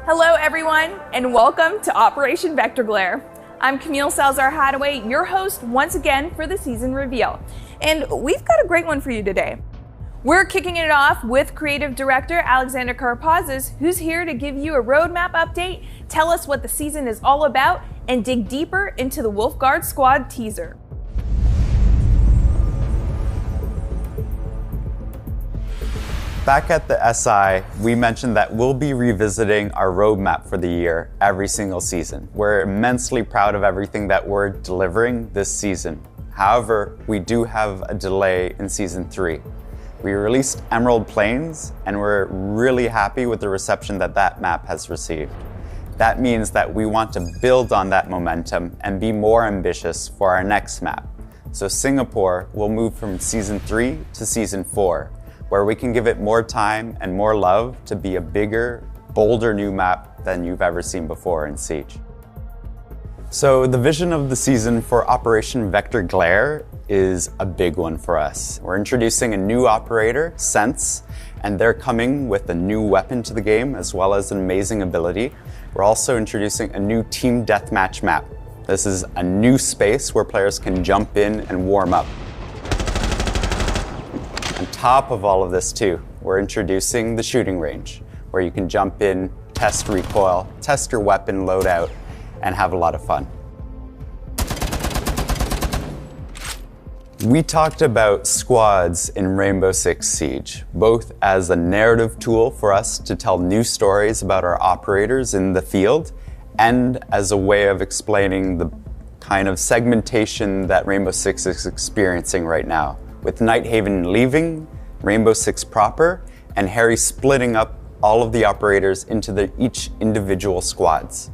Hello everyone, and welcome to Operation Vector Glare. I'm Camille Salazar-Hadaway, your host once again for the season reveal. And we've got a great one for you today. We're kicking it off with creative director Alexander Karapazis, who's here to give you a roadmap update, tell us what the season is all about, and dig deeper into the Wolfguard Squad teaser. Back at the SI, we mentioned that we'll be revisiting our roadmap for the year every single season. We're immensely proud of everything that we're delivering this season. However, we do have a delay in season 3. We released Emerald Plains, and we're really happy with the reception that that map has received. That means that we want to build on that momentum and be more ambitious for our next map. So Singapore will move from season 3 to season 4, where we can give it more time and more love to be a bigger, bolder new map than you've ever seen before in Siege. So the vision of the season for Operation Vector Glare is a big one for us. We're introducing a new operator, Sense, and they're coming with a new weapon to the game as well as an amazing ability. We're also introducing a new team deathmatch map. This is a new space where players can jump in and warm up. On top of all of this too, we're introducing the shooting range, where you can jump in, test recoil, test your weapon loadout, and have a lot of fun. We talked about squads in Rainbow Six Siege, both as a narrative tool for us to tell new stories about our operators in the field, and as a way of explaining the kind of segmentation that Rainbow Six is experiencing right now, with Nighthaven leaving, Rainbow Six proper, and Harry splitting up all of the operators into each individual squads.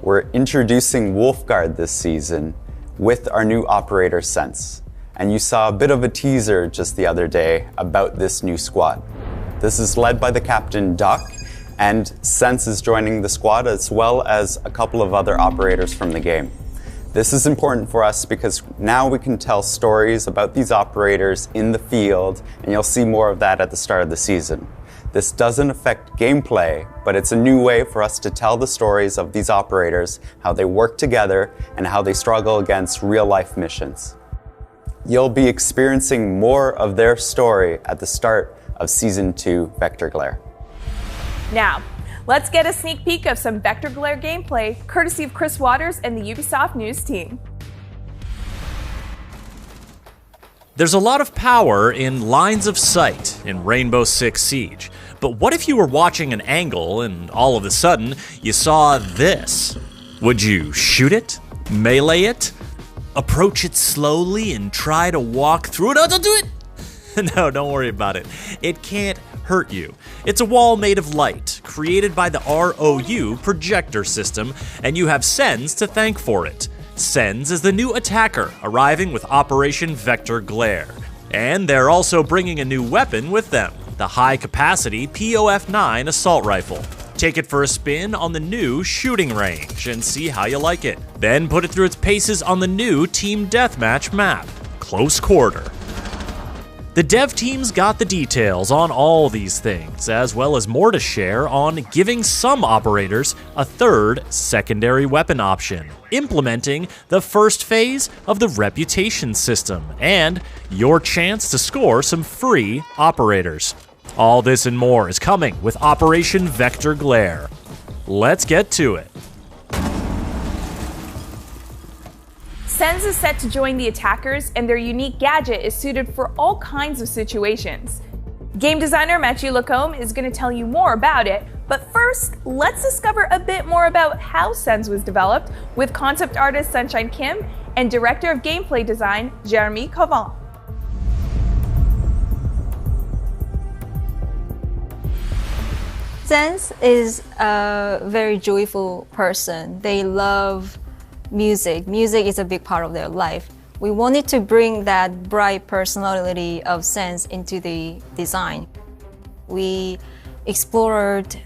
We're introducing Wolfguard this season with our new operator Sense. And you saw a bit of a teaser just the other day about this new squad. This is led by the captain Doc, and Sense is joining the squad as well as a couple of other operators from the game. This is important for us because now we can tell stories about these operators in the field, and you'll see more of that at the start of the season. This doesn't affect gameplay, but it's a new way for us to tell the stories of these operators, how they work together, and how they struggle against real-life missions. You'll be experiencing more of their story at the start of Season 2 Vector Glare. Now, let's get a sneak peek of some Vector Glare gameplay, courtesy of Chris Waters and the Ubisoft News team. There's a lot of power in lines of sight in Rainbow Six Siege, but what if you were watching an angle and all of a sudden you saw this? Would you shoot it? Melee it? Approach it slowly and try to walk through it? Oh, don't do it! No, don't worry about it. It can't hurt you. It's a wall made of light, created by the R.O.U. Projector System, and you have Sens to thank for it. Sens is the new attacker, arriving with Operation Vector Glare. And they're also bringing a new weapon with them, the high-capacity POF-9 assault rifle. Take it for a spin on the new shooting range and see how you like it. Then put it through its paces on the new Team Deathmatch map, Close Quarter. The dev team's got the details on all these things, as well as more to share on giving some operators a third secondary weapon option, implementing the first phase of the reputation system, and your chance to score some free operators. All this and more is coming with Operation Vector Glare. Let's get to it. Sens is set to join the attackers, and their unique gadget is suited for all kinds of situations. Game designer Mathieu Lacombe is going to tell you more about it, but first, let's discover a bit more about how Sens was developed with concept artist Sunshine Kim and director of gameplay design Jeremy Cavan. Sens is a very joyful person. They love music. Music is a big part of their life. We wanted to bring that bright personality of Sens into the design. We explored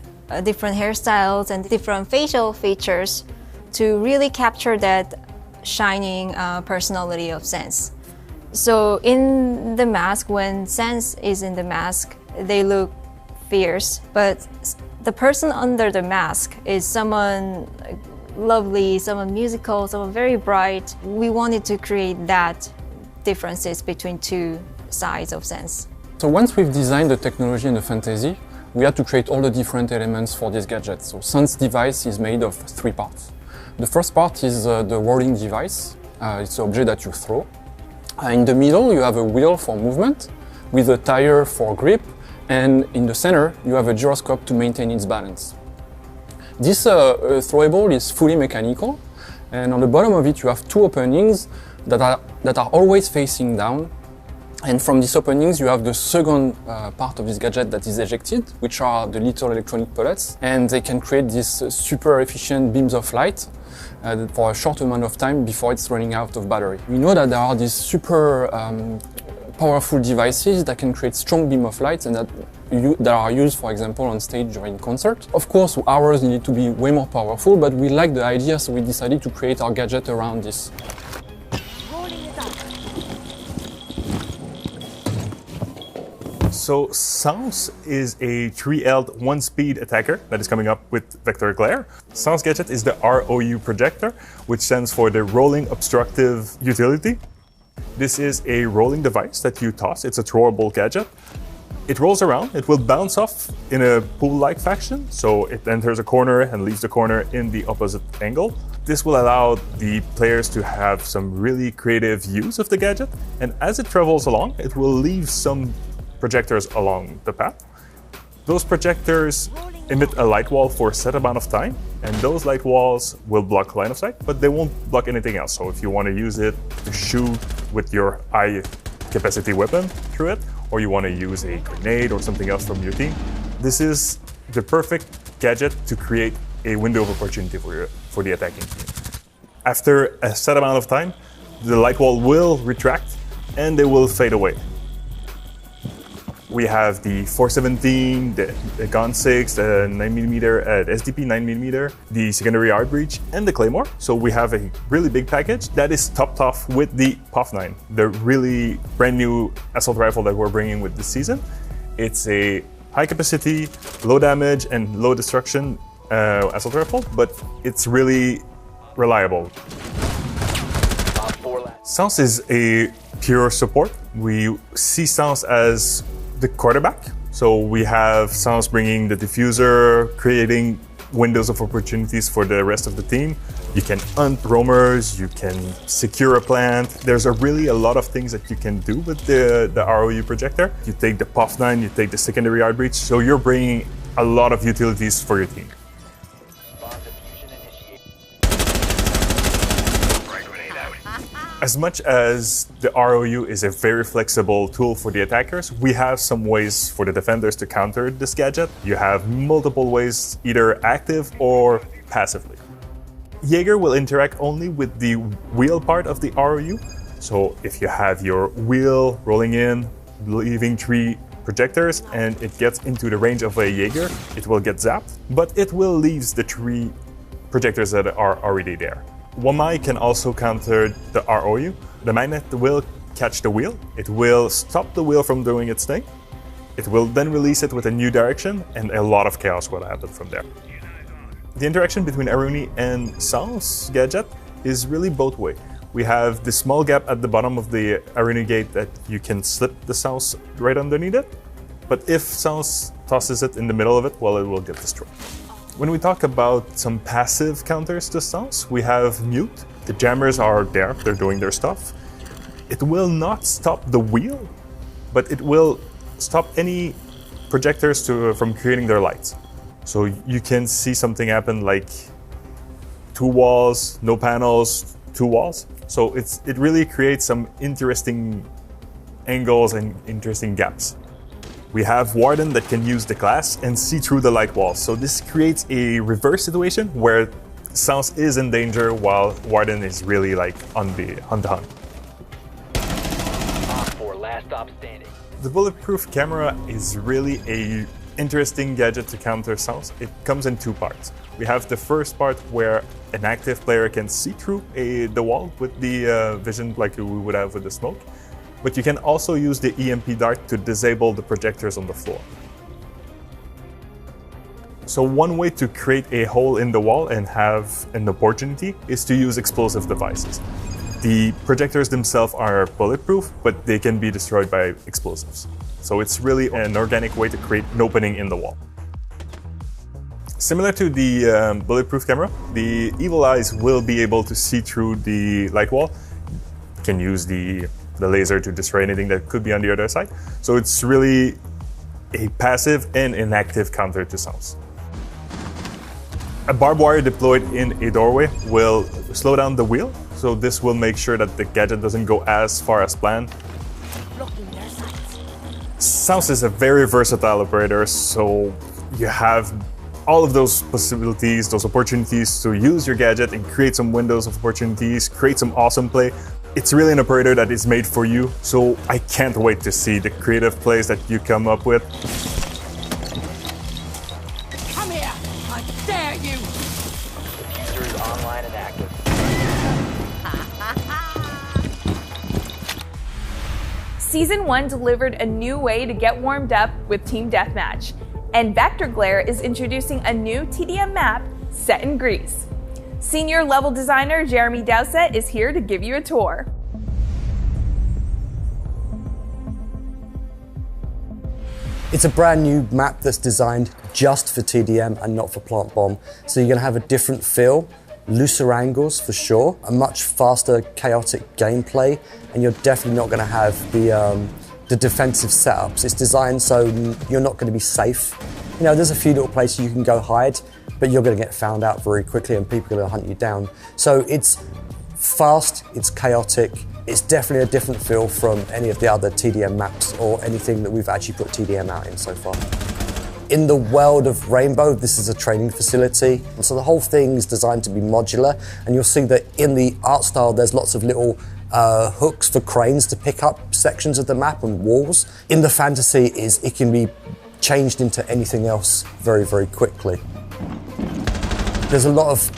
different hairstyles and different facial features to really capture that shining personality of Sens. So in the mask, when Sens is in the mask, they look fierce, but the person under the mask is someone lovely, someone musical, someone very bright. We wanted to create that differences between two sides of sense. So once we've designed the technology and the fantasy, we had to create all the different elements for this gadget. So Sense device is made of 3 parts. The first part is the rolling device. It's an object that you throw. In the middle, you have a wheel for movement with a tire for grip, and in the center, you have a gyroscope to maintain its balance. This throwable is fully mechanical, and on the bottom of it, you have 2 openings that are always facing down. And from these openings, you have the second part of this gadget that is ejected, which are the little electronic pellets, and they can create these super efficient beams of light for a short amount of time before it's running out of battery. We know that there are these super powerful devices that can create strong beam of light and that are used, for example, on stage during concert. Of course, ours needed to be way more powerful, but we liked the idea, so we decided to create our gadget around this. So Sounds is a 3L'd 1-speed attacker that is coming up with vector glare. Sounds gadget is the R.O.U projector, which stands for the rolling obstructive utility. This is a rolling device that you toss. It's a throwable gadget. It rolls around. It will bounce off in a pool-like fashion. So it enters a corner and leaves the corner in the opposite angle. This will allow the players to have some really creative use of the gadget. And as it travels along, it will leave some projectors along the path. Those projectors emit a light wall for a set amount of time, and those light walls will block line of sight, but they won't block anything else. So if you want to use it to shoot with your high capacity weapon through it, or you want to use a grenade or something else from your team, this is the perfect gadget to create a window of opportunity for the attacking team. After a set amount of time, the light wall will retract and they will fade away. We have the 417, the Gun 6, the 9mm, SDP 9mm, the secondary art breach, and the Claymore. So we have a really big package that is topped off with the POF9, the really brand new assault rifle that we're bringing with this season. It's a high capacity, low damage, and low destruction assault rifle, but it's really reliable. Sounds is a pure support. We see Sounds as the quarterback. So we have Sounds bringing the diffuser, creating windows of opportunities for the rest of the team. You can hunt roamers, you can secure a plant. There's really a lot of things that you can do with the R.O.U projector. You take the POF9, you take the secondary art breach, so you're bringing a lot of utilities for your team. As much as the R.O.U is a very flexible tool for the attackers, we have some ways for the defenders to counter this gadget. You have multiple ways, either active or passively. Jaeger will interact only with the wheel part of the R.O.U. So if you have your wheel rolling in, leaving 3 projectors, and it gets into the range of a Jaeger, it will get zapped, but it will leave the 3 projectors that are already there. Wamai can also counter the R.O.U. The magnet will catch the wheel. It will stop the wheel from doing its thing. It will then release it with a new direction, and a lot of chaos will happen from there. The interaction between Aruni and Sounds gadget is really both ways. We have the small gap at the bottom of the Aruni gate that you can slip the Sounds right underneath it. But if Sounds tosses it in the middle of it, well, it will get destroyed. When we talk about some passive counters to Sounds, we have Mute. The jammers are there, they're doing their stuff. It will not stop the wheel, but it will stop any projectors from creating their lights. So you can see something happen like 2 walls, no panels, 2 walls. So it really creates some interesting angles and interesting gaps. We have Warden that can use the glass and see through the light walls. So this creates a reverse situation where Sounds is in danger while Warden is really like on the hunt. The bulletproof camera is really a interesting gadget to counter Sounds. It comes in 2 parts. We have the first part where an active player can see through the wall with the vision like we would have with the smoke. But you can also use the EMP dart to disable the projectors on the floor. So one way to create a hole in the wall and have an opportunity is to use explosive devices. The projectors themselves are bulletproof, but they can be destroyed by explosives. So it's really an organic way to create an opening in the wall. Similar to the bulletproof camera, the evil eyes will be able to see through the light wall. You can use the laser to destroy anything that could be on the other side. So it's really a passive and an active counter to sounds. A barbed wire deployed in a doorway will slow down the wheel, so this will make sure that the gadget doesn't go as far as planned. Sounds is a very versatile operator, so you have all of those possibilities, those opportunities to use your gadget and create some windows of opportunities, create some awesome play. It's really an operator that is made for you, so I can't wait to see the creative plays that you come up with. Come here! I dare you! User is online and active. Season 1 delivered a new way to get warmed up with Team Deathmatch, and Vector Glare is introducing a new TDM map set in Greece. Senior level designer Jeremy Dowsett is here to give you a tour. It's a brand new map that's designed just for TDM and not for Plant Bomb. So you're going to have a different feel, looser angles for sure, a much faster, chaotic gameplay, and you're definitely not going to have the defensive setups. It's designed so you're not going to be safe. You know, there's a few little places you can go hide, but you're going to get found out very quickly and people are going to hunt you down. So it's fast, it's chaotic, it's definitely a different feel from any of the other TDM maps or anything that we've actually put TDM out in so far. In the world of Rainbow, this is a training facility, and so the whole thing is designed to be modular, and you'll see that in the art style there's lots of little hooks for cranes to pick up sections of the map and walls. In the fantasy it can be changed into anything else very, very quickly. There's a lot of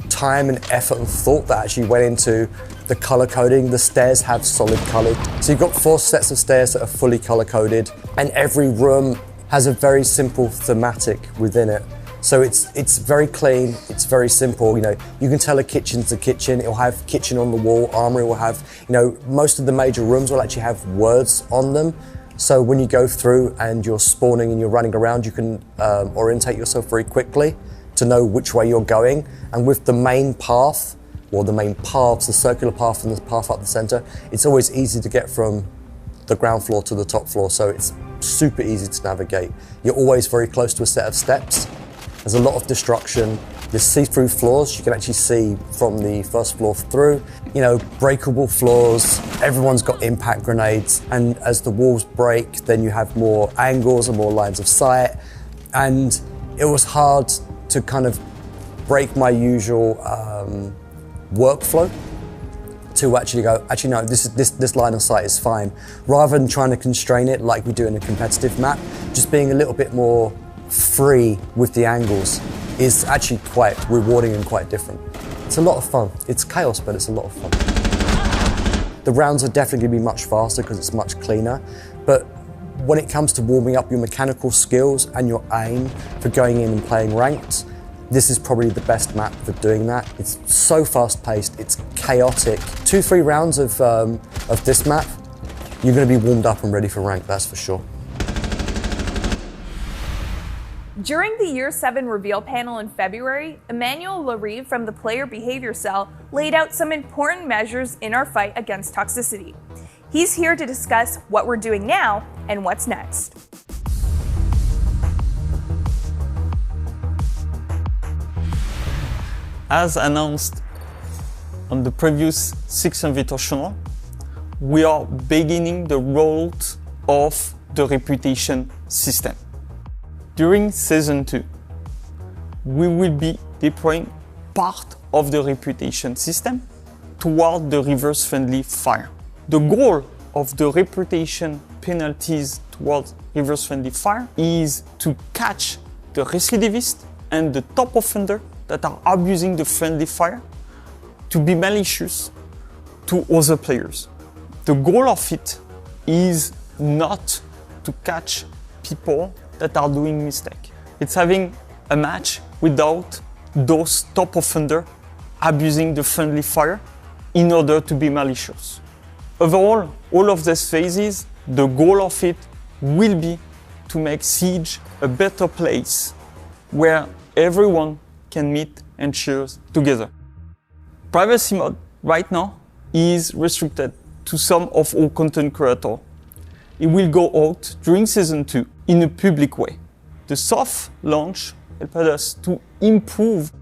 time and effort and thought that actually went into the color coding. The stairs have solid color. So you've got 4 sets of stairs that are fully color coded, and every room has a very simple thematic within it. So it's very clean, it's very simple. You know, you can tell a kitchen's a kitchen. It'll have kitchen on the wall, armory will have, you know, most of the major rooms will actually have words on them. So when you go through and you're spawning and you're running around, you can orientate yourself very quickly to know which way you're going. And with the main path, or the main paths, the circular path and the path up the center, it's always easy to get from the ground floor to the top floor. So it's super easy to navigate. You're always very close to a set of steps. There's a lot of destruction. There's see-through floors. You can actually see from the first floor through. You know, breakable floors. Everyone's got impact grenades. And as the walls break, then you have more angles and more lines of sight. And it was hard to kind of break my usual workflow to actually go, actually no, this line of sight is fine. Rather than trying to constrain it like we do in a competitive map, just being a little bit more free with the angles is actually quite rewarding and quite different. It's a lot of fun. It's chaos, but it's a lot of fun. The rounds are definitely going to be much faster because it's much cleaner, but when it comes to warming up your mechanical skills and your aim for going in and playing ranked, this is probably the best map for doing that. It's so fast-paced, it's chaotic. 2-3 rounds of this map, you're going to be warmed up and ready for rank, that's for sure. During the Year 7 reveal panel in February, Emmanuel Larive from the Player Behavior Cell laid out some important measures in our fight against toxicity. He's here to discuss what we're doing now and what's next. As announced on the previous 6 Invitational, we are beginning the rollout of the reputation system. During Season 2, we will be deploying part of the reputation system toward the reverse-friendly fire. The goal of the reputation penalties towards reverse-friendly fire is to catch the recidivist and the top offender that are abusing the friendly fire to be malicious to other players. The goal of it is not to catch people that are doing mistake. It's having a match without those top offenders abusing the friendly fire in order to be malicious. Overall, all of these phases, the goal of it will be to make Siege a better place where everyone can meet and cheer together. Privacy mode right now is restricted to some of our content creators. It will go out during Season 2 in a public way. The soft launch helped us to improve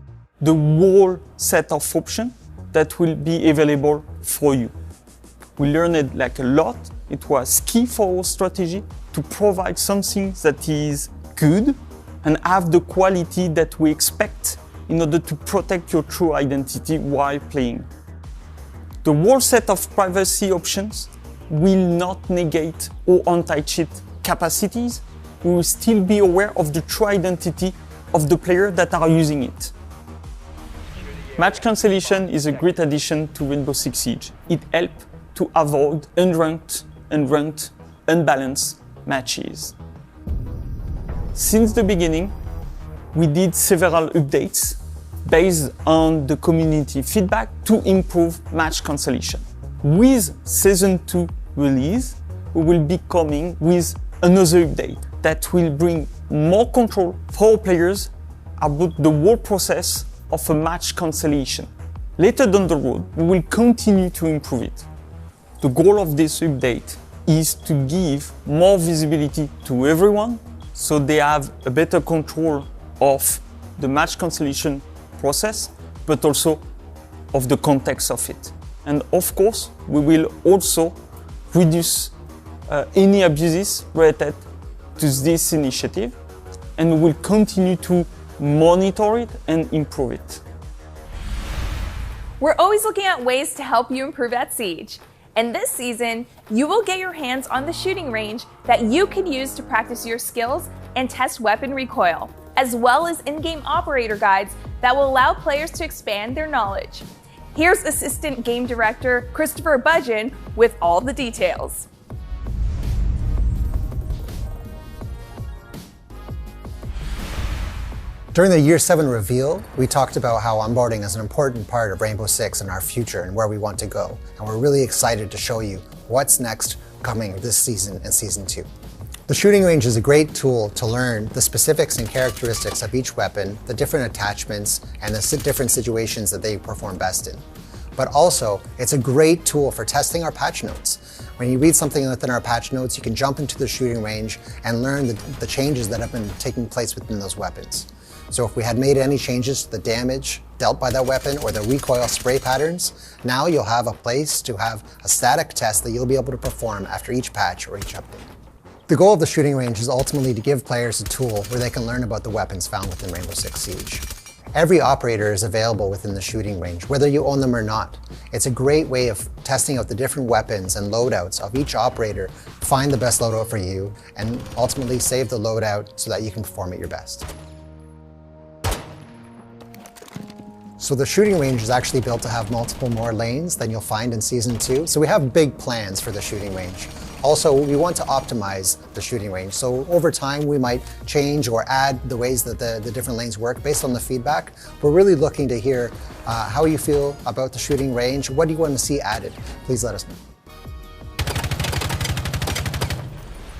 the whole set of options that will be available for you. We learned like a lot. It was key for our strategy to provide something that is good and have the quality that we expect in order to protect your true identity while playing. The whole set of privacy options will not negate our anti-cheat capacities. We will still be aware of the true identity of the players that are using it. Match cancellation is a great addition to Rainbow Six Siege. It helps to avoid unranked and ranked unbalanced matches. Since the beginning, we did several updates based on the community feedback to improve match cancellation. With Season 2 release, we will be coming with another update that will bring more control for our players about the whole process of a match cancellation. Later down the road, we will continue to improve it. The goal of this update is to give more visibility to everyone so they have a better control of the match cancellation process, but also of the context of it. And of course, we will also reduce any abuses related to this initiative, and we will continue to monitor it and improve it. We're always looking at ways to help you improve at Siege. And this season, you will get your hands on the shooting range that you can use to practice your skills and test weapon recoil, as well as in-game operator guides that will allow players to expand their knowledge. Here's Assistant Game Director Christopher Budgeon with all the details. During the Year 7 reveal, we talked about how onboarding is an important part of Rainbow Six and our future and where we want to go. And we're really excited to show you what's next coming this season and Season 2. The shooting range is a great tool to learn the specifics and characteristics of each weapon, the different attachments, and the different situations that they perform best in. But also, it's a great tool for testing our patch notes. When you read something within our patch notes, you can jump into the shooting range and learn the changes that have been taking place within those weapons. So if we had made any changes to the damage dealt by that weapon or the recoil spray patterns, now you'll have a place to have a static test that you'll be able to perform after each patch or each update. The goal of the shooting range is ultimately to give players a tool where they can learn about the weapons found within Rainbow Six Siege. Every operator is available within the shooting range, whether you own them or not. It's a great way of testing out the different weapons and loadouts of each operator, find the best loadout for you, and ultimately save the loadout so that you can perform at your best. So the shooting range is actually built to have multiple more lanes than you'll find in Season 2. So we have big plans for the shooting range. Also, we want to optimize the shooting range. So over time, we might change or add the ways that the different lanes work based on the feedback. We're really looking to hear how you feel about the shooting range. What do you want to see added? Please let us know.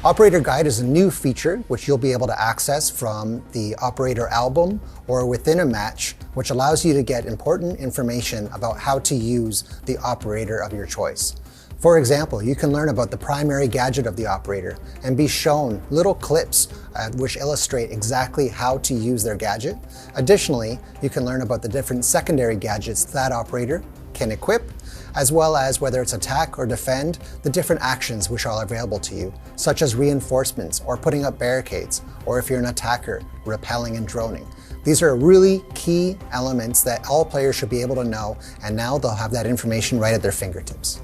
Operator Guide is a new feature which you'll be able to access from the Operator album or within a match, which allows you to get important information about how to use the operator of your choice. For example, you can learn about the primary gadget of the operator and be shown little clips which illustrate exactly how to use their gadget. Additionally, you can learn about the different secondary gadgets that operator can equip, as well as whether it's attack or defend, the different actions which are available to you, such as reinforcements or putting up barricades, or if you're an attacker, repelling and droning. These are really key elements that all players should be able to know, and now they'll have that information right at their fingertips.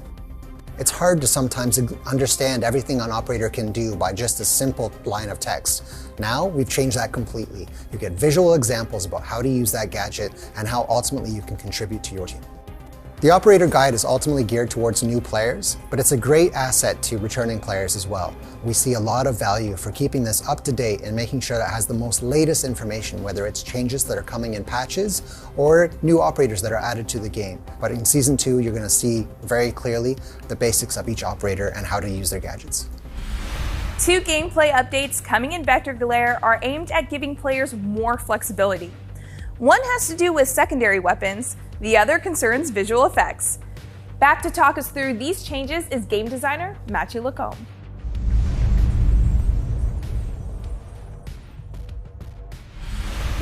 It's hard to sometimes understand everything an operator can do by just a simple line of text. Now, we've changed that completely. You get visual examples about how to use that gadget and how ultimately you can contribute to your team. The operator guide is ultimately geared towards new players, but it's a great asset to returning players as well. We see a lot of value for keeping this up to date and making sure that it has the most latest information, whether it's changes that are coming in patches or new operators that are added to the game. But in Season 2, you're going to see very clearly the basics of each operator and how to use their gadgets. 2 gameplay updates coming in Vector Glare are aimed at giving players more flexibility. One has to do with secondary weapons, the other concerns visual effects. Back to talk us through these changes is game designer Mathieu Lacombe.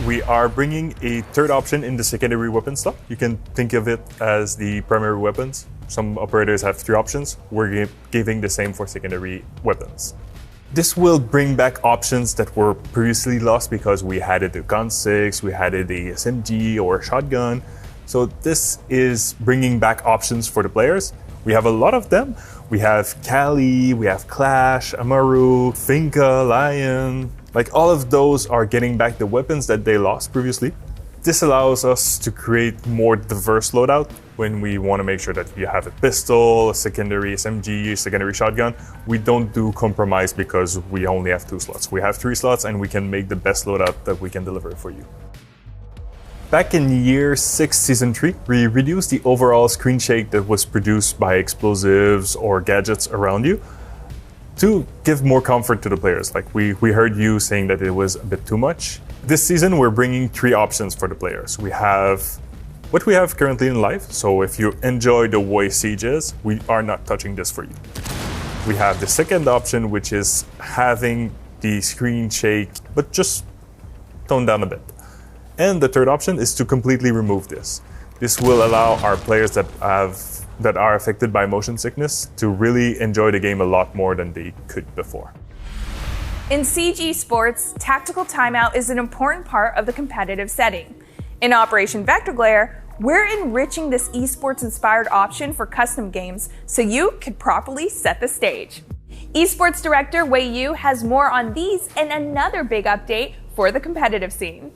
We are bringing a third option in the secondary weapon slot. You can think of it as the primary weapons. Some operators have 3 options. We're giving the same for secondary weapons. This will bring back options that were previously lost because we had it a gun 6, we had it a SMG or a shotgun. So this is bringing back options for the players. We have a lot of them. We have Kali, we have Clash, Amaru, Finka, Lion. Like all of those are getting back the weapons that they lost previously. This allows us to create more diverse loadout when we want to make sure that you have a pistol, a secondary SMG, secondary shotgun. We don't do compromise because we only have 2 slots. We have 3 slots and we can make the best loadout that we can deliver for you. Back in year 6, season 3, we reduced the overall screen shake that was produced by explosives or gadgets around you to give more comfort to the players. Like we heard you saying that it was a bit too much. This season, we're bringing 3 options for the players. We have what we have currently in life. So if you enjoy the way sieges, we are not touching this for you. We have the second option, which is having the screen shake, but just toned down a bit. And the third option is to completely remove this. This will allow our players that are affected by motion sickness to really enjoy the game a lot more than they could before. In Siege Esports, tactical timeout is an important part of the competitive setting. In Operation Vector Glare, we're enriching this esports-inspired option for custom games so you can properly set the stage. Esports director Wei Yu has more on these and another big update for the competitive scene.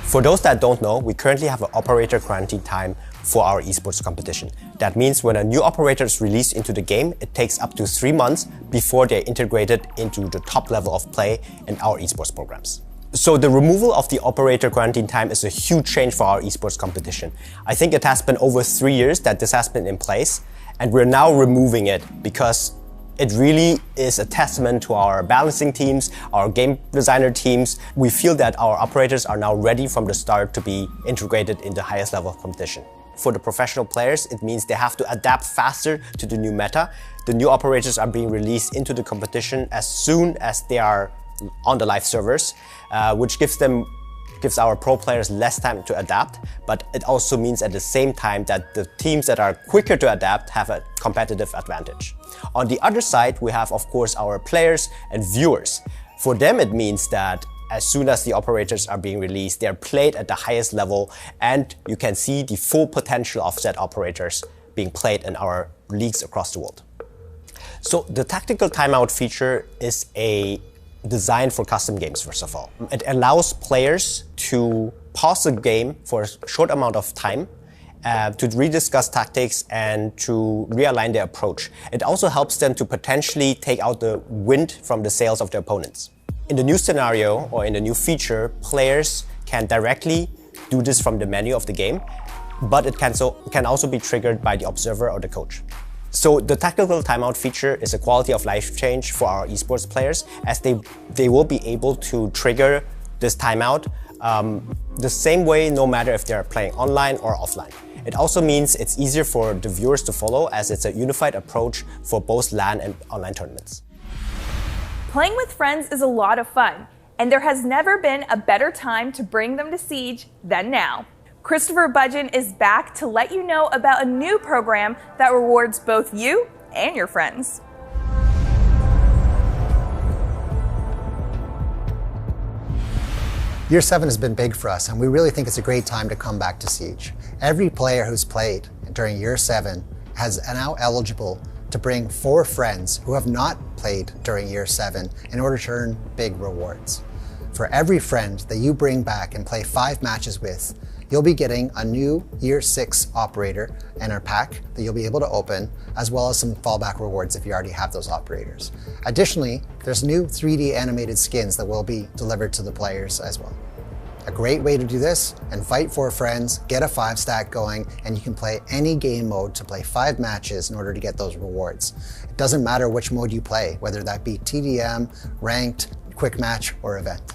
For those that don't know, we currently have an operator quarantine time for our esports competition. That means when a new operator is released into the game, it takes up to 3 months before they're integrated into the top level of play in our esports programs. So the removal of the operator quarantine time is a huge change for our esports competition. I think it has been over 3 years that this has been in place, and we're now removing it because it really is a testament to our balancing teams, our game designer teams. We feel that our operators are now ready from the start to be integrated in the highest level of competition. For the professional players, it means they have to adapt faster to the new meta. The new operators are being released into the competition as soon as they are on the live servers, which gives our pro players less time to adapt, but it also means at the same time that the teams that are quicker to adapt have a competitive advantage. On the other side, we have, of course, our players and viewers. For them, it means that as soon as the operators are being released, they are played at the highest level, and you can see the full potential of said operators being played in our leagues across the world. So the tactical timeout feature is a design for custom games, first of all. It allows players to pause the game for a short amount of time to rediscuss tactics and to realign their approach. It also helps them to potentially take out the wind from the sails of their opponents. In the new scenario or in the new feature, players can directly do this from the menu of the game, but it can also be triggered by the observer or the coach. So the tactical timeout feature is a quality of life change for our esports players, as they will be able to trigger this timeout the same way, no matter if they're playing online or offline. It also means it's easier for the viewers to follow, as it's a unified approach for both LAN and online tournaments. Playing with friends is a lot of fun, and there has never been a better time to bring them to Siege than now. Christopher Budgeon is back to let you know about a new program that rewards both you and your friends. Year 7 has been big for us, and we really think it's a great time to come back to Siege. Every player who's played during Year 7 is now eligible to bring 4 friends who have not played during Year 7 in order to earn big rewards. For every friend that you bring back and play 5 matches with, you'll be getting a new Year 6 operator in our pack that you'll be able to open, as well as some fallback rewards if you already have those operators. Additionally, there's new 3D animated skins that will be delivered to the players as well. A great way to do this: invite 4 friends, get a 5 stack going, and you can play any game mode to play 5 matches in order to get those rewards. It doesn't matter which mode you play, whether that be TDM, ranked, quick match, or event.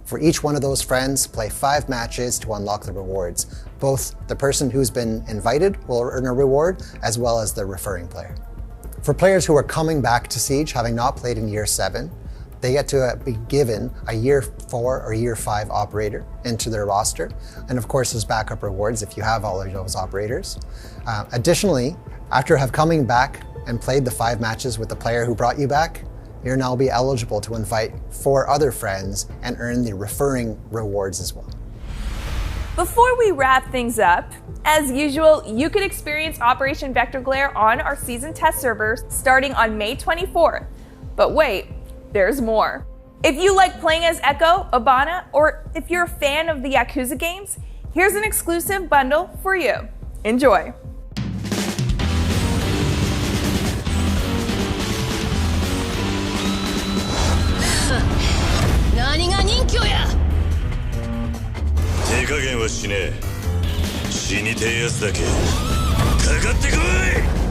For each one of those friends, play 5 matches to unlock the rewards. Both the person who's been invited will earn a reward, as well as the referring player. For players who are coming back to Siege, having not played in Year 7, they get to be given a Year 4 or Year 5 operator into their roster. And of course, there's backup rewards if you have all of those operators. Additionally, after coming back and played the 5 matches with the player who brought you back, you'll now be eligible to invite 4 other friends and earn the referring rewards as well. Before we wrap things up, as usual, you can experience Operation Vector Glare on our season test servers starting on May 24th. But wait, there's more. If you like playing as Echo, Abana, or if you're a fan of the Yakuza games, here's an exclusive bundle for you. Enjoy. 何が人気や。手加減はしねえ。死にてえやつだけかかってこい。